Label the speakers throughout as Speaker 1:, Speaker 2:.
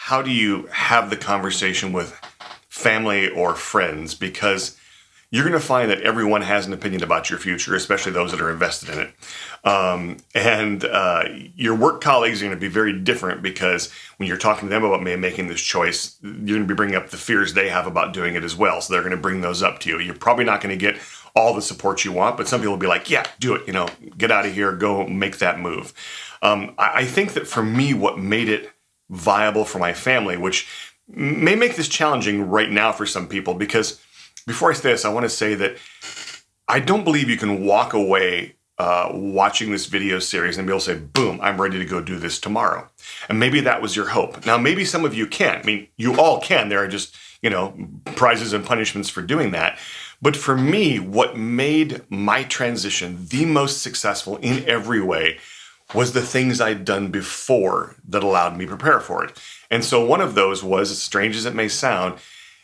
Speaker 1: how do you have the conversation with family or friends? Because you're going to find that everyone has an opinion about your future, especially those that are invested in it. Your work colleagues are going to be very different because when you're talking to them about making this choice, you're going to be bringing up the fears they have about doing it as well. So they're going to bring those up to you. You're probably not going to get all the support you want, but some people will be like, yeah, do it, get out of here, go make that move. I think that for me, what made it viable for my family, which may make this challenging right now for some people, because before I say this, I want to say that I don't believe you can walk away watching this video series and be able to say, boom, I'm ready to go do this tomorrow. And maybe that was your hope. Now, maybe some of you can. I mean, you all can. There are just, prizes and punishments for doing that. But for me, what made my transition the most successful in every way was the things I'd done before that allowed me to prepare for it. And so one of those was, as strange as it may sound,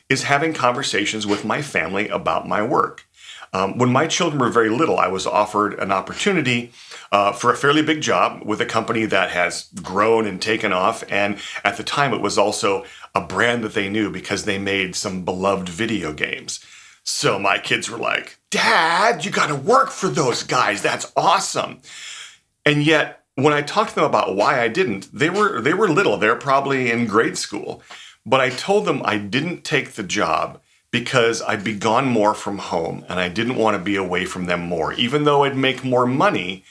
Speaker 1: is having conversations with my family about my work. When my children were very little, I was offered an opportunity for a fairly big job with a company that has grown and taken off. And at the time, it was also a brand that they knew because they made some beloved video games. So my kids were like, Dad, you got to work for those guys. That's awesome. And yet, when I talked to them about why I didn't, they were little. They're probably in grade school. But I told them I didn't take the job because I'd be gone more from home and I didn't want to be away from them more. Even though I'd make more money,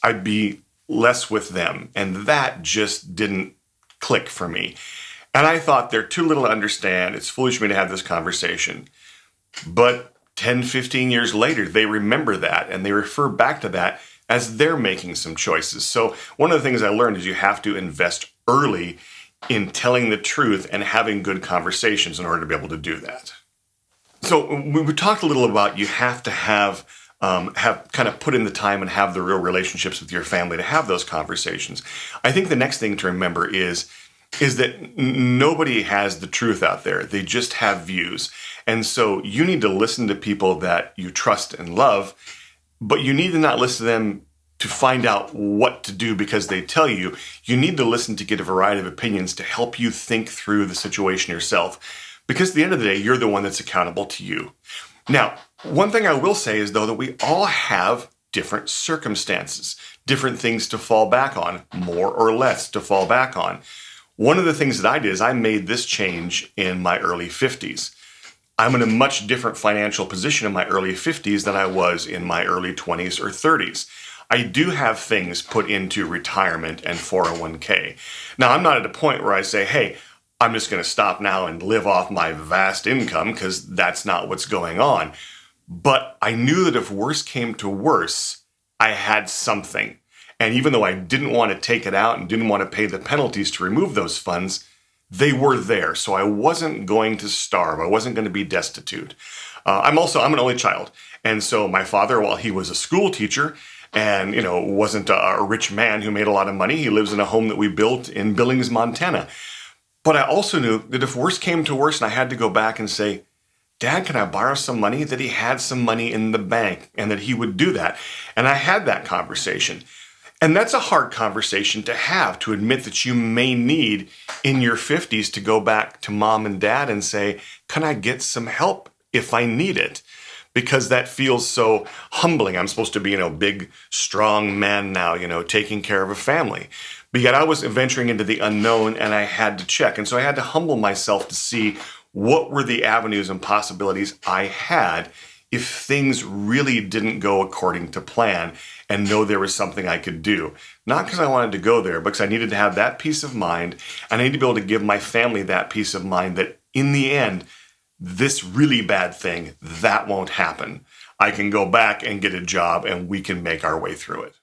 Speaker 1: I'd be less with them. And that just didn't click for me. And I thought they're too little to understand. It's foolish of me to have this conversation. But 10, 15 years later, they remember that and they refer back to that as they're making some choices. So one of the things I learned is you have to invest early in telling the truth and having good conversations in order to be able to do that. So we talked a little about you have to have kind of put in the time and have the real relationships with your family to have those conversations. I think the next thing to remember is that nobody has the truth out there. They just have views. And so you need to listen to people that you trust and love, but you need to not listen to them to find out what to do because they tell you. You need to listen to get a variety of opinions to help you think through the situation yourself. Because at the end of the day, you're the one that's accountable to you. Now, one thing I will say is, though, that we all have different circumstances, different things to fall back on, more or less to fall back on. One of the things that I did is I made this change in my early 50s. I'm in a much different financial position in my early 50s than I was in my early 20s or 30s. I do have things put into retirement and 401k. Now, I'm not at a point where I say, hey, I'm just going to stop now and live off my vast income, because that's not what's going on. But I knew that if worse came to worse, I had something. And even though I didn't want to take it out and didn't want to pay the penalties to remove those funds, they were there. So I wasn't going to starve. I wasn't going to be destitute. I'm an only child. And so my father, while he was a school teacher and, wasn't a rich man who made a lot of money, he lives in a home that we built in Billings, Montana. But I also knew that if worse came to worse and I had to go back and say, Dad, can I borrow some money? That he had some money in the bank and that he would do that. And I had that conversation. And that's a hard conversation to have, to admit that you may need in your 50s to go back to mom and dad and say, can I get some help if I need it? Because that feels so humbling. I'm supposed to be, big, strong man now, taking care of a family. But yet I was venturing into the unknown and I had to check. And so I had to humble myself to see what were the avenues and possibilities I had if things really didn't go according to plan, and know there was something I could do. Not because I wanted to go there, but because I needed to have that peace of mind. And I need to be able to give my family that peace of mind that in the end, this really bad thing, that won't happen. I can go back and get a job and we can make our way through it.